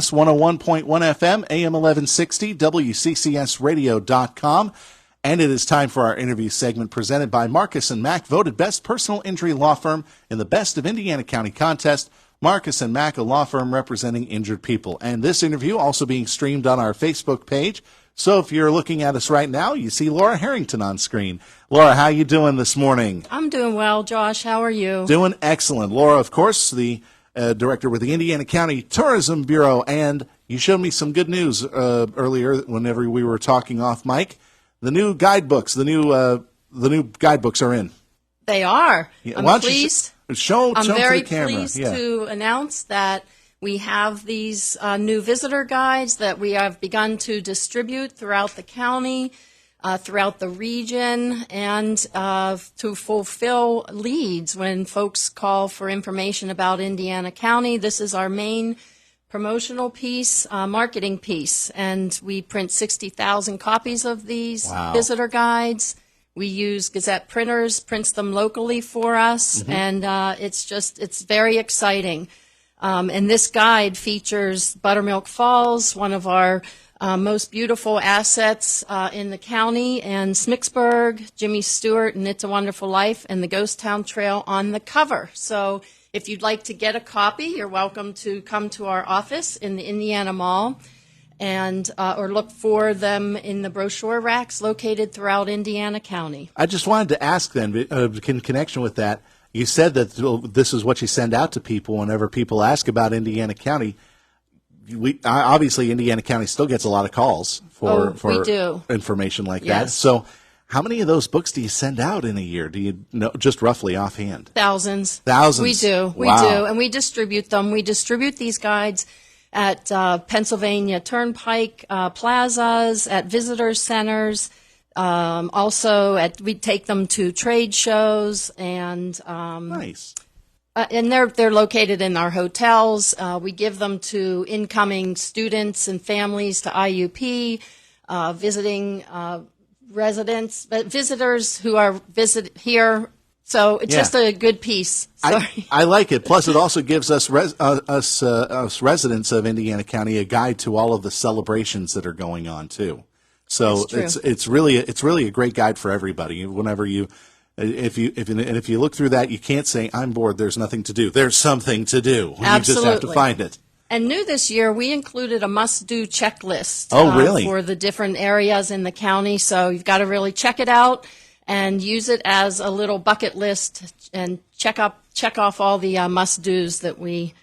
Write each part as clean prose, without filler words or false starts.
101.1 FM, AM 1160, WCCSradio.com. And it is time for our interview segment presented by Marcus & Mack, voted best personal injury law firm in the Best of Indiana County contest. Marcus & Mack, a law firm representing injured people. And this interview also being streamed on our Facebook page. So if you're looking at us right now, you see Laura Herrington on screen. Laura, how you doing this morning? I'm doing well, Josh. How are you? Doing excellent. Laura, of course, the director with the Indiana County Tourism Bureau, and you showed me some good news earlier whenever we were talking off mic. The new guidebooks, the new guidebooks are in. They are. Yeah. I'm pleased. I'm very pleased to announce that we have these new visitor guides that we have begun to distribute throughout the county, throughout the region, and to fulfill leads when folks call for information about Indiana County. This is our main promotional piece, marketing piece, and we print 60,000 copies of these visitor guides. We use Gazette printers, prints them locally for us, and it's very exciting. And this guide features Buttermilk Falls, one of our most beautiful assets in the county, and Smicksburg, Jimmy Stewart, and It's a Wonderful Life, and the Ghost Town Trail on the cover. So if you'd like to get a copy, you're welcome to come to our office in the Indiana Mall, and or look for them in the brochure racks located throughout Indiana County. I just wanted to ask then, in connection with that, you said that this is what you send out to people whenever people ask about Indiana County. Obviously, Indiana County still gets a lot of calls for information like that. So how many of those books do you send out in a year? Do you know, just roughly offhand? Thousands. Thousands. We do. We do. And we distribute them. We distribute these guides at Pennsylvania Turnpike plazas, at visitor centers. Also, we take them to trade shows, and nice. And they're located in our hotels. We give them to incoming students and families, to IUP, visiting residents, but visitors who are here. So it's just a good piece. Sorry. I like it. Plus, it also gives us residents of Indiana County a guide to all of the celebrations that are going on too. So it's really a great guide for everybody. Whenever if you look through that, you can't say I'm bored. There's nothing to do. There's something to do. Absolutely. You just have to find it. And new this year, we included a must-do checklist. For the different areas in the county. So you've got to really check it out and use it as a little bucket list and check off all the must-dos that we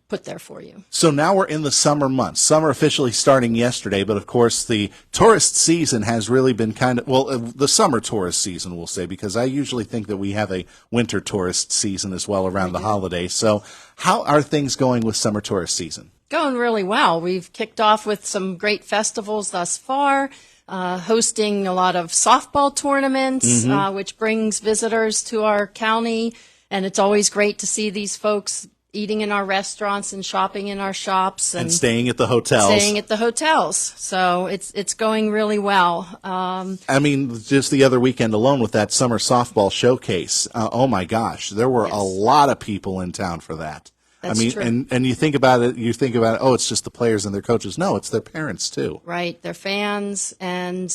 put there for you. So now we're in the summer months. Summer officially starting yesterday, but of course the tourist season has really been the summer tourist season, we'll say, because I usually think that we have a winter tourist season as well around the holidays. So how are things going with summer tourist season? Going really well. We've kicked off with some great festivals thus far, hosting a lot of softball tournaments, which brings visitors to our county, and it's always great to see these folks eating in our restaurants and shopping in our shops and staying at the hotels. So it's going really well. I mean, just the other weekend alone with that summer softball showcase. Oh my gosh, there were a lot of people in town for that. That's true. And you think about it, oh, it's just the players and their coaches. No, it's their parents too. Right, their fans, and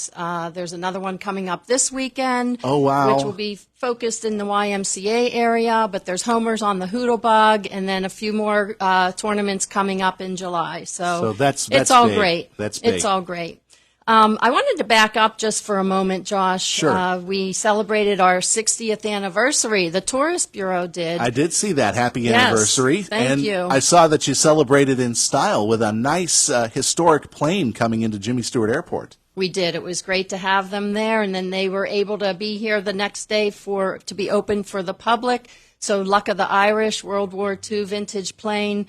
there's another one coming up this weekend. Oh, wow. Which will be focused in the YMCA area, but there's homers on the Hoodlebug, and then a few more tournaments coming up in July. So that's it's all big. great. That's big. It's all great. I wanted to back up just for a moment, Josh. Sure. We celebrated our 60th anniversary. The Tourist Bureau did. I did see that. Happy anniversary. Thank you. I saw that you celebrated in style with a nice historic plane coming into Jimmy Stewart Airport. We did. It was great to have them there, and then they were able to be here the next day to be open for the public. So Luck of the Irish, World War II vintage plane.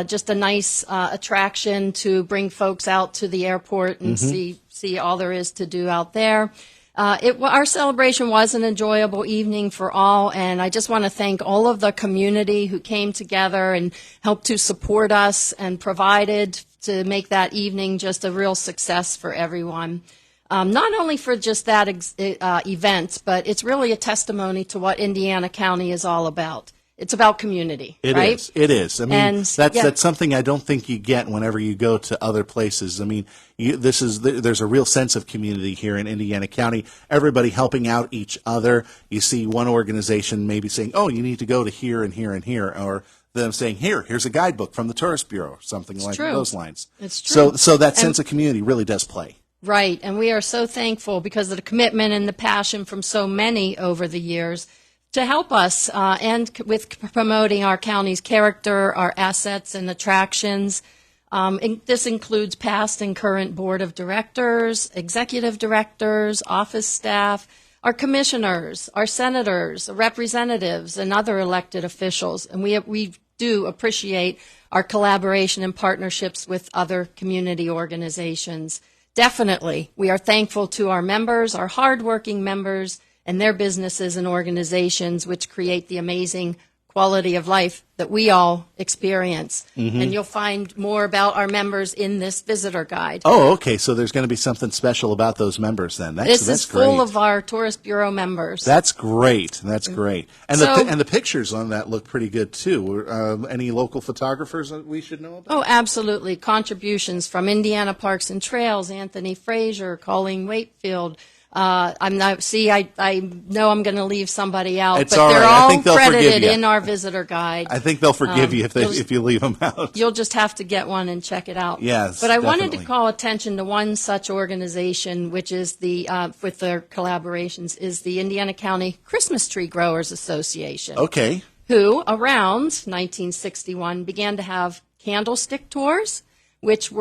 Just a nice attraction to bring folks out to the airport and see all there is to do out there. Our celebration was an enjoyable evening for all, and I just want to thank all of the community who came together and helped to support us and provided to make that evening just a real success for everyone. Not only for just that event, but it's really a testimony to what Indiana County is all about. it's about community, It right? is. It is. I mean, And, that's something I don't think you get whenever you go to other places. I mean, there's a real sense of community here in Indiana County. Everybody helping out each other. You see one organization maybe saying, "Oh, you need to go to here and here and here," or them saying, "Here's a guidebook from the Tourist Bureau," something like those lines. It's true. So that sense of community really does play. Right, and we are so thankful because of the commitment and the passion from so many over the years to help us and with promoting our county's character, our assets and attractions. This includes past and current board of directors, executive directors, office staff, our commissioners, our senators, representatives, and other elected officials. And we do appreciate our collaboration and partnerships with other community organizations. Definitely, we are thankful to our members, our hardworking members, and their businesses and organizations, which create the amazing quality of life that we all experience. And you'll find more about our members in this visitor guide. Oh, okay. So there's going to be something special about those members then. This is great. full of our Tourist Bureau members. That's great. That's great. And So- the pictures on that look pretty good too. Any local photographers that we should know about? Oh, absolutely. Contributions from Indiana Parks and Trails, Anthony Frazier, Colleen Wakefield. I know I'm going to leave somebody out, It's but all they're right. I all think they'll forgive credited you. in our visitor guide. I think they'll forgive you if you leave them out. You'll just have to get one and check it out. Yes, but I wanted definitely. to call attention to one such organization, which is with their collaborations, is the Indiana County Christmas Tree Growers Association. Okay. Who, around 1961, began to have candlestick tours, which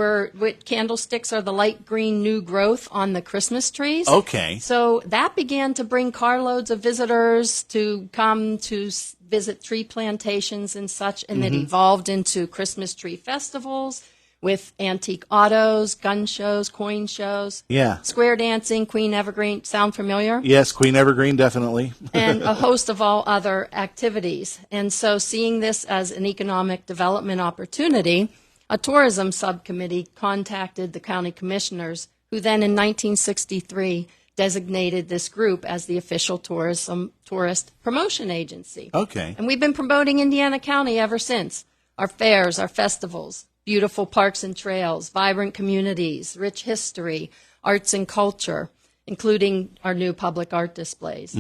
candlesticks are the light green new growth on the Christmas trees. Okay. So that began to bring carloads of visitors to come to visit tree plantations and such, and it evolved into Christmas tree festivals with antique autos, gun shows, coin shows, Yeah. square dancing, Queen Evergreen. Sound familiar? Yes, Queen Evergreen, definitely. And a host of all other activities. And so seeing this as an economic development opportunity, a tourism subcommittee contacted the county commissioners, who then in 1963 designated this group as the official tourist promotion agency. Okay. And we've been promoting Indiana County ever since. Our fairs, our festivals, beautiful parks and trails, vibrant communities, rich history, arts and culture, including our new public art displays.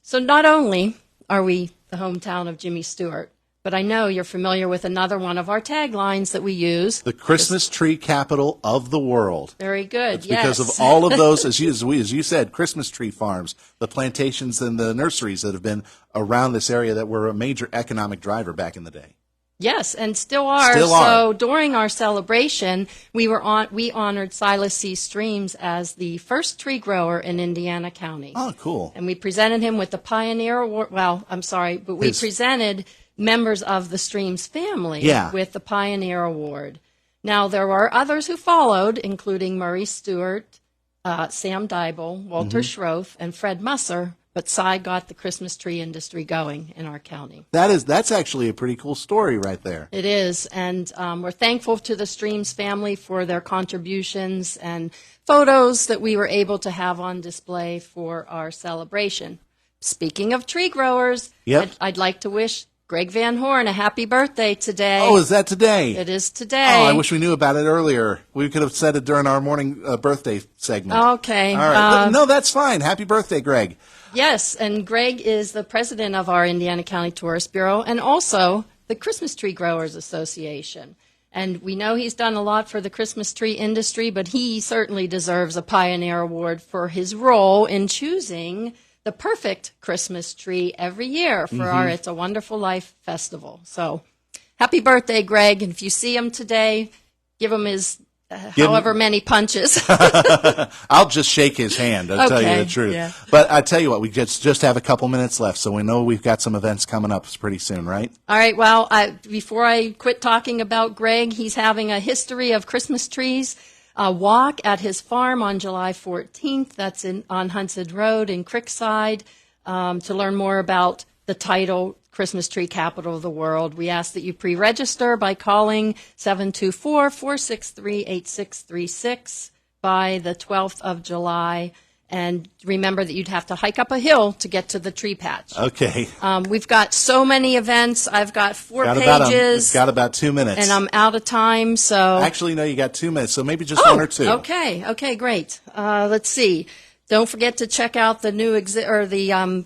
So not only are we the hometown of Jimmy Stewart, but I know you're familiar with another one of our taglines that we use. The Christmas tree capital of the world. Very good, It's because yes. of all of those, as you said, Christmas tree farms, the plantations and the nurseries that have been around this area that were a major economic driver back in the day. Yes, and still are. Still are. So during our celebration, we honored Silas C. Streams as the first tree grower in Indiana County. Oh, cool. And we presented him with the Pioneer Award. Well, I'm sorry, but we presented members of the Streams family with the Pioneer Award. Now, there were others who followed, including Murray Stewart, Sam Dybel, Walter Schroth, and Fred Musser, but Cy got the Christmas tree industry going in our county. That's actually a pretty cool story right there. It is, and we're thankful to the Streams family for their contributions and photos that we were able to have on display for our celebration. Speaking of tree growers, I'd like to wish Greg Van Horn a happy birthday today. Oh, is that today? It is today. Oh, I wish we knew about it earlier. We could have said it during our morning birthday segment. Okay. All right. No, that's fine. Happy birthday, Greg. Yes, and Greg is the president of our Indiana County Tourist Bureau and also the Christmas Tree Growers Association. And we know he's done a lot for the Christmas tree industry, but he certainly deserves a Pioneer Award for his role in choosing the perfect Christmas tree every year for our It's a Wonderful Life festival. So happy birthday, Greg. And if you see him today, give him his however many punches. I'll just shake his hand, I'll tell you the truth. Yeah. But I tell you what, we just have a couple minutes left, so we know we've got some events coming up pretty soon, right? All right, well, before I quit talking about Greg, he's having a history of Christmas trees walk at his farm on July 14th. That's on Huntsed Road in Creekside. To learn more about the title, Christmas Tree Capital of the World, we ask that you pre-register by calling 724-463-8636 by the 12th of July. And remember that you'd have to hike up a hill to get to the tree patch. Okay. We've got so many events. I've got four We've pages. got about 2 minutes. And I'm out of time, so... Actually, no, you got 2 minutes, so maybe just one or two. Okay, great. Let's see. Don't forget to check out the new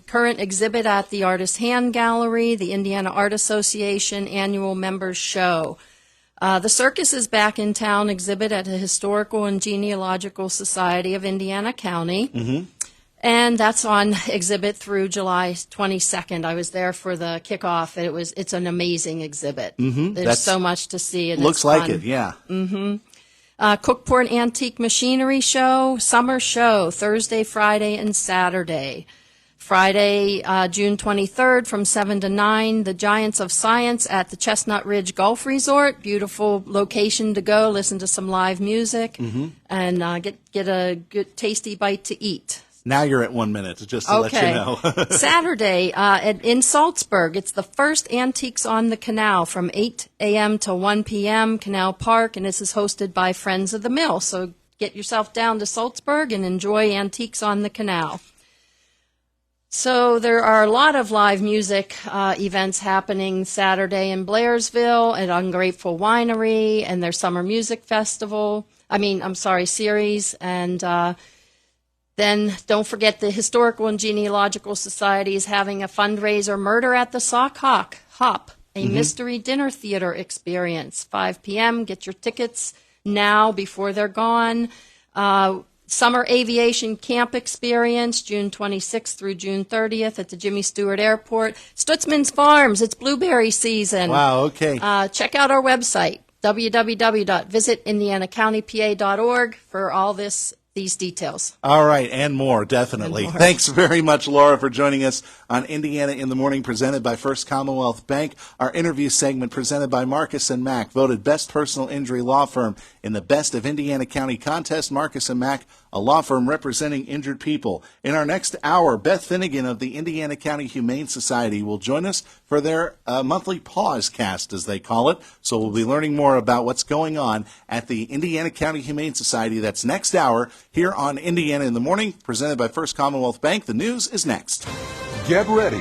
current exhibit at the Artist Hand Gallery, the Indiana Art Association Annual Members Show. The Circus is Back in Town exhibit at the Historical and Genealogical Society of Indiana County. Mm-hmm. And that's on exhibit through July 22nd. I was there for the kickoff, and it's an amazing exhibit. Mm-hmm. There's so much to see, and looks it's like fun. it, yeah. Mm-hmm. Cookport Antique Machinery Show, Summer Show, Thursday, Friday, and Saturday. Friday, June 23rd from 7 to 9, the Giants of Science at the Chestnut Ridge Golf Resort. Beautiful location to go, listen to some live music, and get a good tasty bite to eat. Now you're at 1 minute, just to let you know. Saturday in Salzburg, it's the first Antiques on the Canal from 8 a.m. to 1 p.m., Canal Park, and this is hosted by Friends of the Mill. So get yourself down to Salzburg and enjoy Antiques on the Canal. So there are a lot of live music events happening Saturday in Blairsville at Ungrateful Winery and their Summer Music series. And then don't forget the Historical and Genealogical Society is having a fundraiser, Murder at the Sock Hop, a mystery dinner theater experience, 5 p.m. Get your tickets now before they're gone. Summer Aviation Camp Experience, June 26th through June 30th at the Jimmy Stewart Airport. Stutzman's Farms, it's blueberry season. Wow, okay. Check out our website, www.visitindianacountypa.org, for all these details. All right, and more, definitely. And more. Thanks very much, Laura, for joining us on Indiana in the Morning, presented by First Commonwealth Bank. Our interview segment presented by Marcus & Mack, voted Best Personal Injury Law Firm in the Best of Indiana County contest. Marcus & Mack, a law firm representing injured people. In our next hour, Beth Finnegan of the Indiana County Humane Society will join us for their monthly Pause Cast, as they call it. So we'll be learning more about what's going on at the Indiana County Humane Society. That's next hour here on Indiana in the Morning, presented by First Commonwealth Bank. The news is next. Get ready